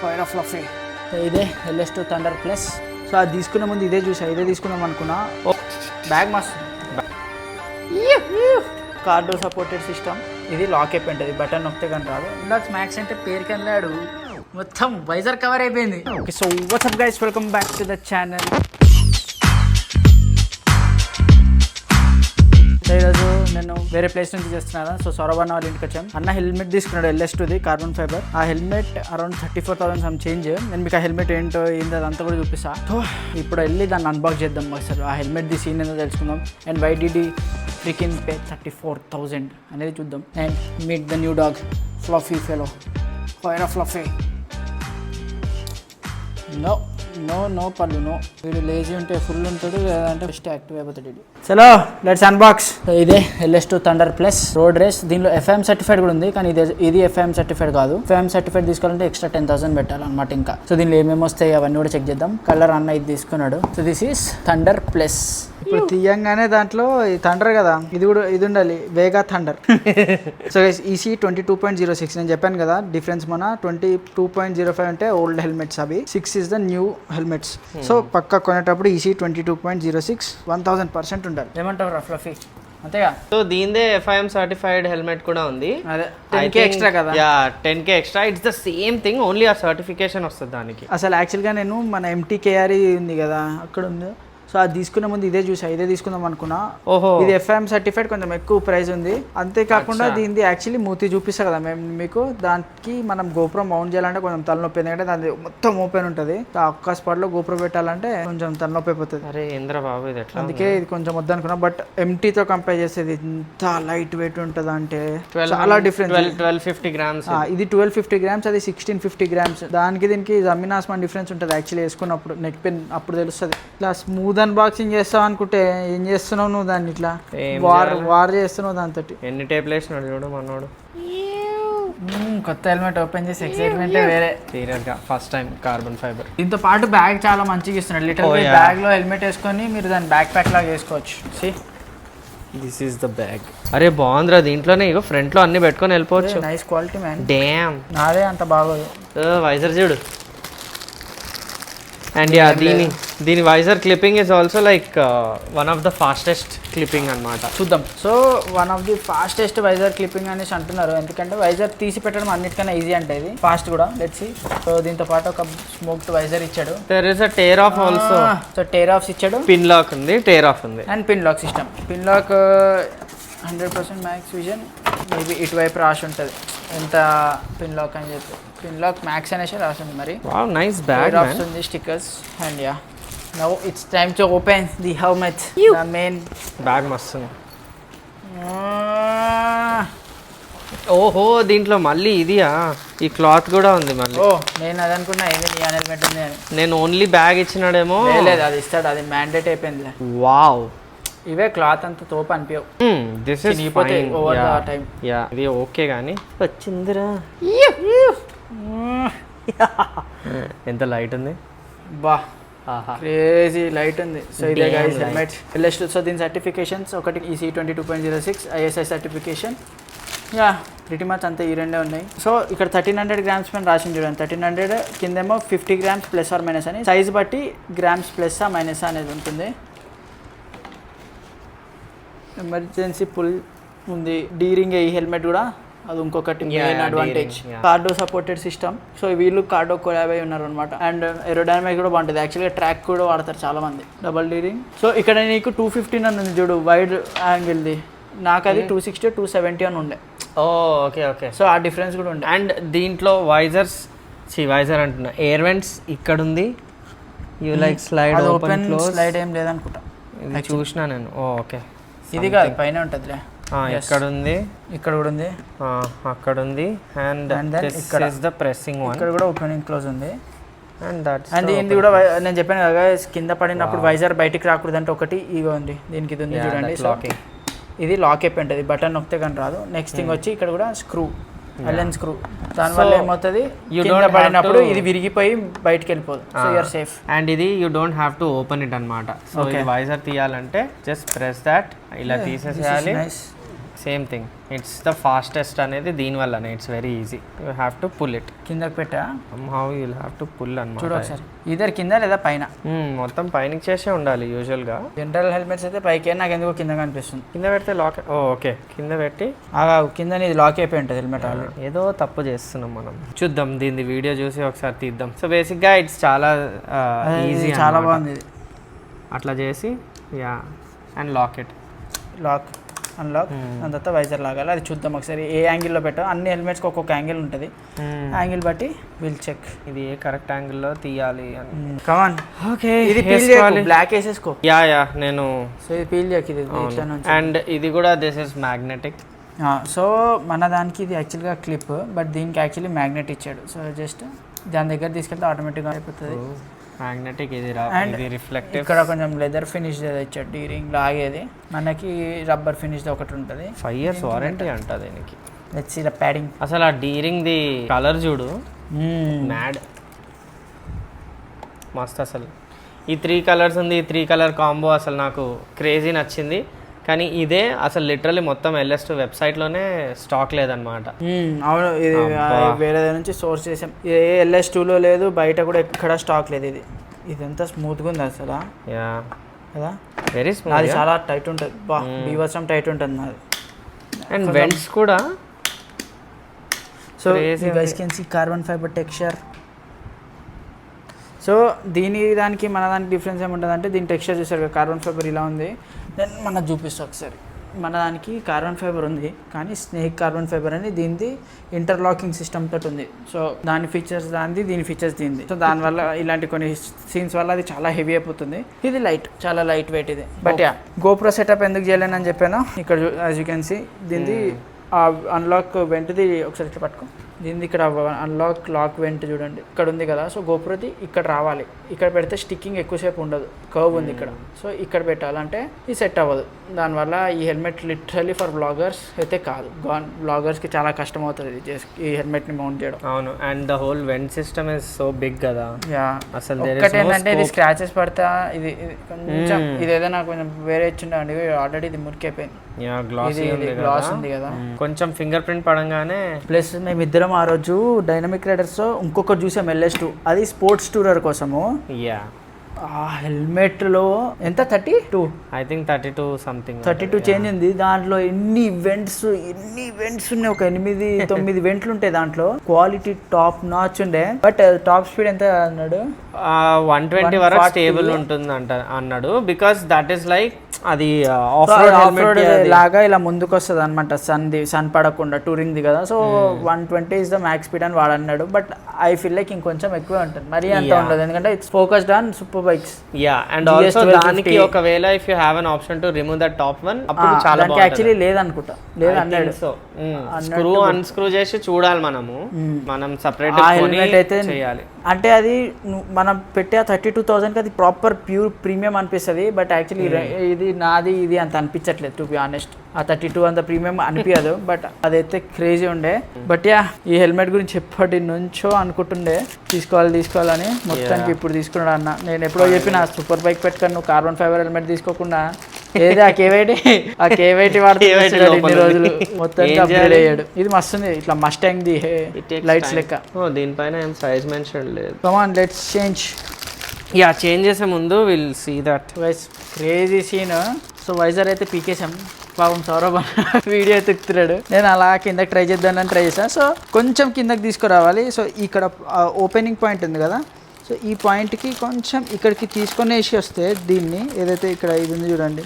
Fire of fluffy. ఇదే LS2 thunder plus. So అది తీసుకునే ముందు ఇదే తీసుకుందాం అనుకున్నా. బ్యాగ్ మస్తు కార్డో సపోర్టెడ్ సిస్టమ్. ఇది లాక్ అయిపోయింటుంది, బటన్ నొక్కితే కానీ రాదు. ఇందాక మ్యాక్స్ అంటే పేరుకి వెళ్ళాడు, మొత్తం వైజర్ కవర్ అయిపోయింది. Okay, so WhatsApp guys, welcome back to the channel. ఈరోజు నేను వేరే ప్లేస్ నుంచి చేస్తున్నాను. సో సౌరభ్ వాళ్ళ ఇంటికి వచ్చాను. అన్న హెల్మెట్ తీసుకున్నాడు LS2ది కార్బన్ ఫైబర్. ఆ హెల్మెట్ అరౌండ్ 34,000 సమ్ చేంజ్. నేను మీకు ఆ హెల్మెట్ ఏంటో అదంతా కూడా చూపిస్తా. సో ఇప్పుడు వెళ్ళి దాన్ని అన్బాక్స్ చేద్దాం ఒకసారి. ఆ హెల్మెట్ది సీన్ ఏదో తెలుసుకుందాం. అండ్ వై డిడ్ ఈ ఫ్రీకింగ్ పే 34,000 అనేది చూద్దాం. And meet the new dog fluffy fellow, fire of fluffy. No పళ్ళు నో. వీడు లేజీ ఉంటే ఫుల్ ఉంటాడు, లేదంటే ఫస్ట్ యాక్టివ్ అయిపోతాడు. చలో లెట్స్ అన్బాక్స్. ఇదే LS2 thunder plus road race. దీనిలో FIM సర్టిఫైడ్ కూడా ఉంది, కానీ ఇది FIM సర్టిఫైడ్ కాదు. FIM సర్టిఫైడ్ తీసుకోవాలంటే ఎక్స్ట్రా 10,000 పెట్టాలన్నమాట. ఇంకా సో దీనిలో ఏమేమి వస్తాయి అవన్నీ కూడా చెక్ చేద్దాం. కలర్ అన్న ఇది తీసుకున్నాడు. So this is thunder plus. ఇప్పుడు తీయంగానే దాంట్లో థండర్ కదా, ఇది ఉండాలి, వేగా థండర్. So EC 22.06. నేను చెప్పాను కదా డిఫరెన్స్. మన 22.05 అంటే ఓల్డ్ హెల్మెట్స్, అవి 6 is the new helmets. So పక్క కొనేటప్పుడు EC 22.06 1000% ఉండాలి. ఏమంటారు రఫ్లఫీ? అంతేగా. సో దీనిదే FIM సర్టిఫైడ్ హెల్మెట్ కూడా ఉంది. అదే 10K ఎక్స్ట్రా కదా. 10K extra. It's the same thing, only ఆ సర్టిఫికేషన్ వస్తుంది దానికి. అసలు యాక్చువల్గా నేను మన MTKR ఉంది కదా అక్కడ ఉంది. సో అది తీసుకునే ముందు ఇదే తీసుకుందాం అనుకున్నా. ఓహో, ఇది FIM సర్టిఫైడ్, కొంచెం ఎక్కువ ప్రైస్ ఉంది. అంతేకాకుండా దీనిది యాక్చువల్లీ మూతి చూపిస్తా కదా మేము మీకు. దానికి మనం గోప్రో మౌంట్ చేయాలంటే కొంచెం తలనొప్పి, ఎందుకంటే దాని మొత్తం ఓపెన్ ఉంటుంది. ఆ ఒక్క స్పాట్ లో గోప్రో పెట్టాలంటే కొంచెం తలనొప్పి అయిపోతుంది. అరే ఇంద్ర బాబు, ఇది ఎట్లా? అందుకే ఇది కొంచెం వద్దనుకున్నా. బట్ MTతో కంపేర్ చేస్తే ఇది ఎంత లైట్ వెయిట్ ఉంటుంది అంటే చాలా డిఫరెన్స్. 1250 grams. ఇది 1250 grams, అది 1650 grams. దానికి దీనికి జమీనాస్మాన్ డిఫరెన్స్ ఉంటుంది యాక్చువల్లీ వేసుకున్నప్పుడు. నెక్ పెన్ అప్పుడు తెలుస్తుంది. ఇట్లా స్మూత్ అన్బాక్సింగ్ చేస్తావు అనుకుంటే ఏం చేస్తున్నావు నువ్వు? దాన్ని ఇట్లా వార్ చేస్తున్నావు దాంతో. ఎన్ని టేపులు వేసినాడు చూడు మనోడు. కొత్త హెల్మెట్ ఓపెన్ చేసి ఎక్సైట్మెంట్ వేరే. సీరియస్ గా ఫస్ట్ టైం కార్బన్ ఫైబర్. దీంతో పాటు బ్యాగ్ చాలా మంచిగా ఇస్తున్నాడు. లిటిల్ బ్యాగ్ లో హెల్మెట్ వేసుకొని మీరు దాన్ని బ్యాక్ ప్యాక్ లాగా వేసుకోవచ్చు. See this is the bag. అరే బాగుందిరా, దీంట్లోనే ఇగో ఫ్రంట్ లో అన్ని పెట్టుకొని వెళ్ళిపోవచ్చు. Nice quality man. డామ్, నాదే అంత బాగోదు. వైజర్ చూడు. అండ్ దీని visor clipping is also like one of the fastest clipping అనమాట. చూద్దాం. So one of the fastest visor clipping అనేసి అంటున్నారు. ఎందుకంటే వైజర్ తీసి పెట్టడం అన్నిటికన్నా ఈజీ అంటే ఇది ఫాస్ట్ కూడా. Let's see. సో దీంతో పాటు ఒక స్మోక్డ్ వైజర్ ఇచ్చాడు. There is a tear off also. So tear off ఇచ్చాడు. పిన్ లాక్ ఉంది, టేర్ ఆఫ్ ఉంది. And pin lock system. Pin lock 100% max vision. Maybe ఇటువైపు రాసి ఉంటుంది ఎంత పిన్ లాక్ అని చెప్పి. పిన్ లాక్ మ్యాక్స్ అనేసి రాసి ఉంది. మరి వావ్, నైస్ బ్యాగ్ మ్యాన్. ఉంది stickers. And yeah, now it's time to open the helmet. The main bag మస్తు. ఓహో, దీంట్లో మళ్ళీ ఇదియా, ఈ క్లాత్ కూడా ఉంది మళ్ళీ. ఓ, నేను అది అనుకున్నా ఏంది నీ హెల్మెట్ ఉంది అని. నేను ఓన్లీ బ్యాగ్ ఇచ్చినాడేమో. లేదు, అది ఇస్తాడు, అది మ్యాండేట్ అయిపోయింది. వావ్, ఇవే క్లాత్ అంతా తోపు అనిపించవు. This is fine. Over the time. Yeah, ఇది ఓకే గానీ వచ్చిందిరా. ఎంత లైట్ ఉంది బా, క్రేజీ లైట్ ఉంది. సో ఇదే గైస్ హెల్మెట్ LS2. సో దీని సర్టిఫికేషన్స్ ఒకటి EC 22.06 ISI certification. Yeah, pretty much అంతా ఈ రెండే ఉన్నాయి. సో ఇక్కడ 1300 grams పైన రాసింది చూడండి. 1300 కిందేమో 50 grams ప్లస్ ఆర్ మైనస్ అని. సైజ్ బట్టి గ్రామ్స్ ప్లస్ మైనస్ అనేది ఉంటుంది. ఎమర్జెన్సీ పుల్ ఉంది. డీరింగ్ ఈ హెల్మెట్ కూడా, అది ఇంకొకటి main advantage. Cardo supported system. So వీళ్ళు కార్డో కొలాబ్ అయి ఉన్నారు అనమాట. అండ్ ఏరోడైనమిక్ కూడా బాగుంటుంది. యాక్చువల్గా ట్రాక్ కూడా వాడతారు చాలా మంది. డబల్ డీరింగ్. సో ఇక్కడ నీకు 215 అని ఉంది చూడు, వైడ్ యాంగిల్ది. నాకు అది 260 270 అని ఉండే. Okay okay. సో ఆ డిఫరెన్స్ కూడా ఉండే. అండ్ దీంట్లో వైజర్ అంటున్నా, ఎయిర్ వెంట్స్ ఇక్కడ ఉంది. You like slide open close. Slide ఏం లేదనుకుంటా, చూసినా నేను. ఓకే, ఇది కాదు, పైన ఉంటుందిలే. ఇక్కడ ఉంది, ఇక్కడ కూడా ఉంది, అక్కడ ఉంది. అండ్ ఇక్కడ ఇస్ ద ప్రెసింగ్ వన్. ఇక్కడ కూడా ఓపెనింగ్ క్లోజ్ ఉంది. అండ్ ఇది కూడా నేను చెప్పాను కదా, కింద పడినప్పుడు వైజర్ బయటికి రాకూడదు అంటే ఒకటి ఇగో ఉంది. దీనికి ఇది ఉంది చూడండి. ఇది లాక్ అయిపోయి ఉంటుంది, బటన్ నొక్కితే కానీ రాదు. నెక్స్ట్ థింగ్ వచ్చి ఇక్కడ కూడా స్క్రూ, అలెన్ స్క్రూ. దానివల్ల ఏమవుతుంది, కింద పడినప్పుడు ఇది విరిగిపోయి బయటికి వెళ్ళిపోదు. So you're safe. అండ్ ఇది you don't have to open it అనమాట. సో ఇది వైజర్ తీయాలంటే జస్ట్ ప్రెస్ దాట్, ఇలా తీసేసేయాలి. Same thing. It's the fastest అనేది దీనివల్లనే. It's very easy. You have to pull it. కిందకి పెట్టా how you have to pull అనమాట. చూడు ఒకసారి, ఇద్దరు కింద లేదా పైన. మొత్తం పైనకి చేసే ఉండాలి యూజువల్గా. జనరల్ హెల్మెట్స్ అయితే పైకి, నాకు ఎందుకో కింద కనిపిస్తుంది. కింద పెడితే లాక్. ఓకే, కింద పెట్టి కింద ఇది లాక్ అయిపోయి ఉంటుంది హెల్మెట్ ఆల్రెడీ. ఏదో తప్పు చేస్తున్నాం మనం. చూద్దాం, దీని వీడియో చూసి ఒకసారి తీద్దాం. సో బేసిక్గా ఇట్స్ చాలా ఈజీ, చాలా బాగుంది ఇది. అట్లా చేసి yeah and lock it. Lock unlock దాని తర్వాత వైజర్ లాగాలి. అది చూద్దాం ఒకసారి ఏ యాంగిల్లో పెట్టాం. అన్ని హెల్మెట్స్కి ఒక్కొక్క యాంగిల్ ఉంటుంది, యాంగిల్ బట్టి విల్ చెక్ ఇది ఏ కరెక్ట్ యాంగిల్లో తీయాలి అని. కమాన్. ఓకే, ఇది బ్లాక్ వేసేసుకో. యా నేను. సో ఇది పీల్ చేయకు, ఇది ఇట్లా నుంచి. అండ్ ఇది కూడా దిస్ ఇస్ మ్యాగ్నెటిక్. సో మన దానికి ఇది యాక్చువల్గా క్లిప్, బట్ దీనికి యాక్చువల్లీ మ్యాగ్నెట్ ఇచ్చాడు. సో జస్ట్ దాని దగ్గర తీసుకెళ్తే ఆటోమేటిక్గా అయిపోతుంది. మ్యాగ్నెటిక్ ఇది రిఫ్లెక్టివ్. ఇక్కడ కొంచెం లెదర్ ఫినిష్ ఇచ్చాడు, డీ రింగ్ లాగేది. మనకి రబ్బర్ ఫినిష్ ఒకటి ఉంటుంది. 5 years వారంటీ అంట దీనికి. Let's see the padding. అసలు ఆ డీ రింగ్ ది కలర్ చూడు, మ్యాడ్ మస్త్. అసలు ఈ 3 కలర్స్ ఉంది, ఈ 3 కలర్ కాంబో అసలు నాకు క్రేజీ నచ్చింది. కానీ ఇదే అసలు లిటరల్లీ మొత్తం LS2 వెబ్సైట్లోనే స్టాక్ లేదనమాట. అవును, ఇది వేరే నుంచి సోర్స్ చేసాం. ఏ LS2లో లేదు, బయట కూడా ఎక్కడ స్టాక్ లేదు. ఇది ఇదంతా స్మూత్గా ఉంది అసలు. యా కదా, వెరీ స్మూత్. అది చాలా టైట్ ఉంటుంది, బీభత్సం టైట్ ఉంటుంది నాది. అండ్ వెంట్స్ కూడా. So you guys can see carbon fibre texture. So దానికి మన దానికి డిఫరెన్స్ ఏముంటుంది అంటే, దీని టెక్స్చర్ చూసారు, కార్బన్ ఫైబర్ ఇలా ఉంది. దెన్ మనకు చూపిస్తా ఒకసారి. మన దానికి కార్బన్ ఫైబర్ ఉంది, కానీ స్నేక్ కార్బన్ ఫైబర్ అని దీనిది ఇంటర్లాకింగ్ సిస్టమ్ తోటి ఉంది. సో దాని ఫీచర్స్ దానిది, దీని ఫీచర్స్ దీనిది. సో దానివల్ల ఇలాంటి కొన్ని సీన్స్ వల్ల అది చాలా హెవీ అయిపోతుంది. ఇది లైట్, చాలా లైట్ వెయిట్ ఇది. బట్ యా, గోప్రో సెటప్ ఎందుకు చేయలేనని చెప్పాను. ఇక్కడ యాజ్ యూ కెన్ సీ దీనిది అన్లాక్ వెంట్ది ఒకసారి ఇట్లా పట్టుకో. దీనిది ఇక్కడ లాక్ వెంట్ చూడండి, ఇక్కడ ఉంది కదా. సో గోప్రోది ఇక్కడ రావాలి, ఇక్కడ పెడితే స్టిక్కింగ్ ఎక్కువసేపు ఉండదు, కర్వ్ ఉంది ఇక్కడ. సో ఇక్కడ పెట్టాలంటే ఇది సెట్ అవ్వదు. దానివల్ల ఈ హెల్మెట్ లిటరల్లీ ఫర్ బ్లాగర్స్ అయితే కాదు. బ్లాగర్స్కి చాలా కష్టం అవుతుంది ఈ హెల్మెట్ని మౌంట్ చేయడం. అవును, and the whole vent system is so big కదా. యా, అసలు ఒకటి ఏంటంటే ఇది స్క్రాచెస్ పడతా, ఇది కొంచెం ఇది ఏదైనా కొంచెం వేరే ఇచ్చిండండి, ఆల్రెడీ ఇది మురికైపోయింది. గ్లాస్ ఉంది కదా, కొంచెం ఫింగర్ ప్రింట్ పడంగానే. ప్లస్ మేమిద్దరం ఆ రోజు డైనమిక్ రైడర్స్ ఇంకొకటి చూసాం, LS2. అది స్పోర్ట్స్ టూరర్ కోసము. యా, ఆ హెల్మెట్లో ఎంత 32 ఐ థింక్ 32 సంథింగ్ 32 చేంజ్ ఉంది. దాంట్లో ఎన్ని ఈవెంట్స్ ఉన్నాయి, ఒక 8-9 ఈవెంట్లు ఉంటాయి దాంట్లో. క్వాలిటీ టాప్ నాచ్ ఉండే. బట్ టాప్ స్పీడ్ ఎంత అన్నాడు, 120 వరకు స్టేబుల్ ఉంటుంది అన్నాడు. బికాస్ దట్ ఈస్ లైక్ అది ఆఫ్ రోడ్ లాగా ఇలా ముందుకు వస్తుంది అనమాట, సన్ పడకుండా టూరింగ్ది కదా. So 120 is the max speed అని వాడు అన్నాడు. బట్ ఐ ఫీల్ లైక్ ఇంకొంచెం ఎక్కువే ఉంటుంది, మరీ అంత ఉండదు, ఎందుకంటే it's focused on super bikes. Yeah, and also దానికి ఒకవేళ if you have an option to remove that top one, అప్పుడు చాలా బాగుంటుంది. యాక్చువల్లీ లేదనుకుంటా, లేదు అన్నాడు. సో స్క్రూ అన్స్క్రూ చేసి చూడాలి మనం సపరేట్ అయితే చేయాలి. అంటే అది మనం పెట్టే 32,000కి అది ప్రాపర్ ప్యూర్ ప్రీమియం అనిపిస్తుంది. బట్ యాక్చువల్లీ ఇది నాది ఇది అంత అనిపించట్లేదు, టు బి ఆనెస్ట్. ఆ 32 అంత ప్రీమియం అనిపించదు, బట్ అదైతే క్రేజీ ఉండే. బట్ యా, ఈ హెల్మెట్ గురించి ఎప్పటి నుంచో అనుకుంటుండే తీసుకోవాలని. మొత్తానికి ఇప్పుడు తీసుకున్నాడు అన్న. నేను ఎప్పుడో చెప్పిన సూపర్ బైక్ పెట్టుకొని నువ్వు కార్బన్ ఫైబర్ హెల్మెట్ తీసుకోకుండా ఏది ఆ కేవైటీ వాడుతున్నాడు ఇన్ని రోజులు. మొత్తానికి అప్గ్రేడ్ అయ్యాడు. ఇది మస్తుంది, ఇట్లా మస్టాంగ్ ది లైట్స్ లెక్క. దీనిపైన ఏం సైజ్ మెన్షన్ లేదు. Come on, let's change. Yeah, change చేసే ముందు will see that crazy scene. So visor అయితే పీకేసాం. పాపం సౌరభ్ వీడియో ఎత్తుకుతున్నాడు. నేను అలా కిందకి ట్రై చేద్దామని ట్రై చేశాను. సో కొంచెం కిందకి తీసుకురావాలి. సో ఇక్కడ ఓపెనింగ్ పాయింట్ ఉంది కదా, సో ఈ పాయింట్కి కొంచెం ఇక్కడికి తీసుకొనేసి వస్తే, దీన్ని ఏదైతే ఇక్కడ ఇది ఉంది చూడండి,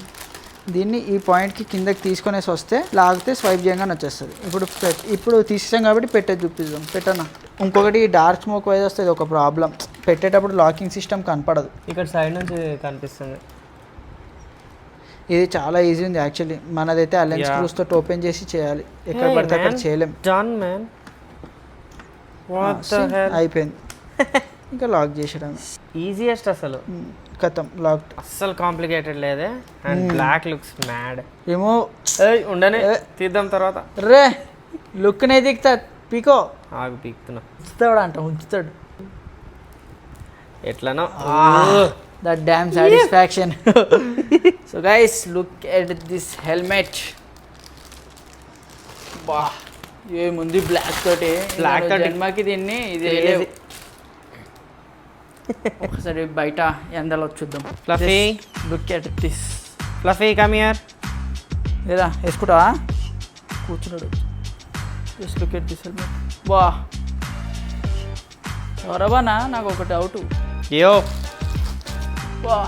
దీన్ని ఈ పాయింట్కి కిందకి తీసుకొనేసి వస్తే లాగితే స్వైప్ చేయగానే వచ్చేస్తుంది. ఇప్పుడు తీసేసాం కాబట్టి పెట్టేది చూపిద్దాం. పెట్టనా, ఇంకొకటి డార్క్ స్మోక్ వైజ్ వస్తుంది, ఒక ప్రాబ్లం. పెట్టేటప్పుడు లాకింగ్ సిస్టమ్ కనపడదు, ఇక్కడ సైడ్ నుంచి కనిపిస్తుంది. ఇది చాలా ఈజీ ఉంది యాక్చువల్లీ. మనదైతే అలెన్ స్క్రూస్ తోటి ఓపెన్ చేసి చేయాలి, ఎక్కడ పడితే అక్కడ చేయలేం. అయిపోయింది, ఇంకా లాక్ చేసేయడం ఈజియెస్ట్. అసలు కథం లాక్, అస్సలు కాంప్లికేటెడ్ లేదే. And black looks mad. ఏమో ఉండనే తీద్దాం తర్వాత. రే లుక్ నే దిగుతా, పీకో. ఆగు, పీకుతున్నా. ఉంచుతాడు ఎట్లనో. That damn satisfaction. So guys, look at this helmet. బా ఏముంది బ్లాక్ తోటి Black తోటి. జన్మకి దీన్ని ఇది Crazy. ఒకసారి బయట ఎండలో చూద్దాం. Fluffy. Look at this. Fluffy come here. లేదా వేసుకుంటావా? కూర్చున్నాడు. Just look at this helmet. వా సౌరభనా నాకు ఒక డౌట్. యో వా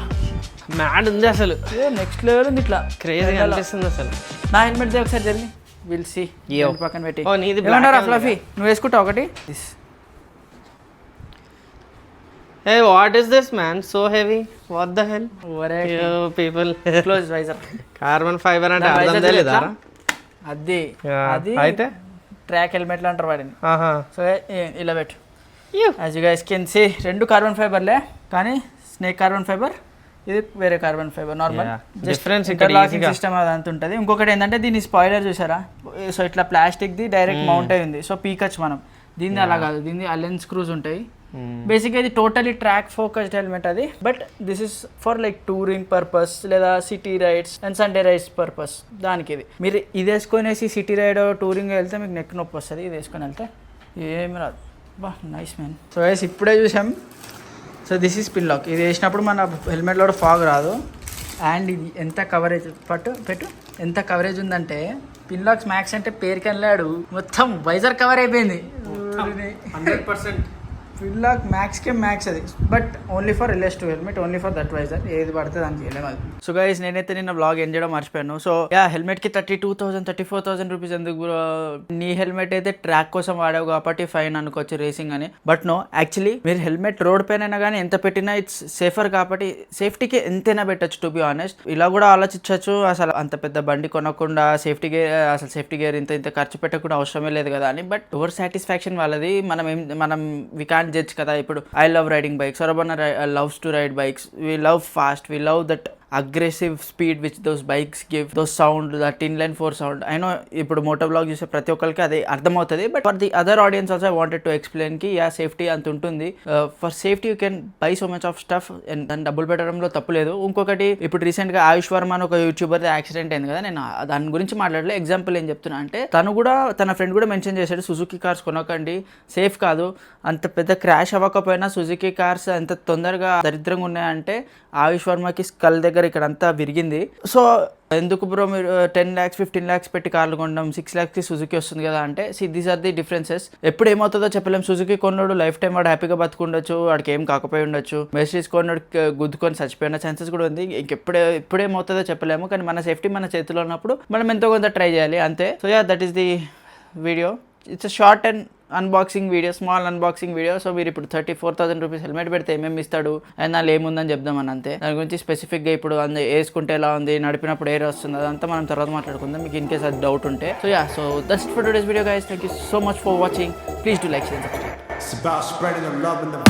మ్యాడ్ ఉంది అసలు. ఏ నెక్స్ట్ లెవెల్ ఉంది ఇట్లా క్రేజీ అనిపిస్తుంది అసలు. నా హెల్మెట్ దే ఒకసారి జరిగి విల్ సీ. Yo. పక్కన పెట్టి ఓ, నీది black ఏమన్నారా ఉంది ఫ్లఫీ? నువ్వు వేసుకుంటావు ఒకటి? Hey, what is this, man? So heavy. What the hell? You people. Close visor. Carbon fibre అంటే అర్థం తెలీదా? అది Yeah. అది అయితే ట్రాక్ హెల్మెట్లు అంటారు వాడిని. ఆహా. సో ఇలా పెట్టు. As you guys can see రెండు కార్బన్ ఫైబర్లే, కానీ స్నేక్ కార్బన్ ఫైబర్, ఇది వేరే carbon fibre normal. Yeah. Difference ఇక్కడ ఇంటర్లాకింగ్ easy గా. సిస్టమ్ అదంతా ఉంటుంది. ఇంకొకటి ఏంటంటే దీని స్పాయిలర్ చూసారా? సో ఇట్లా ప్లాస్టిక్ది డైరెక్ట్ మౌంట్ అయి ఉంది. సో పీకచ్చు మనం. దీన్ని అలా కాదు, దీన్ని అలెన్ స్క్రూస్ ఉంటాయి. బేసిక్గా ఇది టోటలీ ట్రాక్ ఫోకస్డ్ హెల్మెట్ అది. But this is for like touring purpose లేదా city rides and Sunday rides purpose. దానికి ఇది మీరు ఇది వేసుకొనేసి సిటీ రైడ్ టూరింగ్ వెళ్తే మీకు నెక్ నొప్పి వస్తుంది. ఇది వేసుకొని వెళ్తే ఏమి రాదు. బా నైస్ మ్యాన్. సో గైస్ ఇప్పుడే చూసాం. So this is pin lock. ఇది వేసినప్పుడు మన హెల్మెట్లో కూడా ఫాగ్ రాదు. అండ్ ఇది ఎంత కవరేజ్ పెట్టు ఎంత కవరేజ్ ఉందంటే పిన్ లాక్స్ మ్యాక్స్ అంటే పేరుకి వెళ్ళాడు మొత్తం వైజర్ కవర్ అయిపోయింది. 100%. పిన్ లాక్ మ్యాక్స్కే మ్యాక్స్ అది. But only for LS2 helmet, only for that visor. ఏది పడితే దానికి వెళ్ళాము అది. సో గైస్ నేనైతే నిన్న బ్లాగ్ ఎండ్ చేయడం మర్చిపోయాను. సో హెల్మెట్కి 32,000 34,000 రూపీస్ ఎందుకు bro? నీ హెల్మెట్ అయితే ట్రాక్ కోసం వాడావు కాబట్టి ఫైన్ అనుకోవచ్చు రేసింగ్ అని. బట్ నో, యాక్చువల్లీ మీరు హెల్మెట్ రోడ్ పైన కానీ ఎంత పెట్టినా ఇట్స్ సేఫర్ కాబట్టి సేఫ్టీకి ఎంతైనా పెట్టచ్చు. టు బి ఆనెస్ట్ ఇలా కూడా ఆలోచించవచ్చు. అసలు అంత పెద్ద బండి కొనకుండా సేఫ్టీ గేర్ ఇంత ఖర్చు పెట్టకుండా అవసరమే లేదు కదా అని. బట్ ఎవర్ సాటిస్ఫాక్షన్ వాళ్ళది. మనం వి కాంట్ జడ్జ్ కదా. ఇప్పుడు ఐ లవ్ రైడింగ్ బైక్స్, సౌరభన్న loves to ride bikes. We love fast, we love that aggressive speed which those bikes give, those sound, that inline four sound. I know ఇప్పుడు moto blog చూసే ప్రతి ఒక్కరికి అది అర్థమవుతుంది. But for the other audience also I wanted to explain కి safety అంత ఉంటుంది. For safety you can buy so much of stuff. దాన్ని డబ్బులు పెట్టడంలో తప్పులేదు. ఇంకొకటి ఇప్పుడు రీసెంట్ గా ఆయుష్ వర్మ అని ఒక యూట్యూబర్ యాక్సిడెంట్ అయింది కదా. నేను దాని గురించి మాట్లాడలేదు. ఎగ్జాంపుల్ ఏం చెప్తున్నా అంటే తను కూడా తన ఫ్రెండ్ కూడా మెన్షన్ చేశాడు, సుజుకి కార్స్ కొనకండి, సేఫ్ కాదు. అంత పెద్ద క్రాష్ అవ్వకపోయినా సుజుకి కార్స్ ఎంత తొందరగా దరిద్రంగా ఉన్నాయంటే ఆయుష్ వర్మకి స్కల్ దగ్గర ఇక్కడ అంతా విరిగింది. సో ఎందుకు బ్రో మీరు 10 lakhs 15 lakhs పెట్టి కార్లు కొనడం, 6 lakhsకి సుజుకి వస్తుంది కదా అంటే దీస్ ఆర్ ది డిఫరెన్సెస్. ఎప్పుడు ఏమవుతుందో చెప్పలేము. సుజుకి కొన్నాడు లైఫ్ టైం వాడు హ్యాపీగా బతుకుండొచ్చు, వాడికి ఏం కాకపోయి ఉండొచ్చు. మెర్సిడీస్ కొన్నాడు గుద్దుకొని చచ్చిపోయిన ఛాన్సెస్ కూడా ఉంది. ఎప్పుడేమవుతుందో చెప్పలేము. కానీ మన సేఫ్టీ మన చేతిలో ఉన్నప్పుడు మనం ఎంతో కొంత ట్రై చేయాలి అంతే. So that is the video. It's a short and unboxing video, small unboxing video. So మీరు ఇప్పుడు 34,000 రూపీస్ హెల్మెట్ పెడితే ఏమేమి ఇస్తాడు అండ్ దానిలో ఏముందని చెప్దామని అంతే. దాని గురించి స్పెసిఫిక్గా ఇప్పుడు వేసుకుంటే ఎలా ఉంది, నడిపినప్పుడు ఎయిర్ వస్తుంది, అదంతా మనం తర్వాత మాట్లాడుకుందాం మీకు ఇన్ కేస్ అది డౌట్ ఉంటే. So that's for today's video guys. Thank you so much for watching. Please do like, share, subscribe. It's about spreading the love and the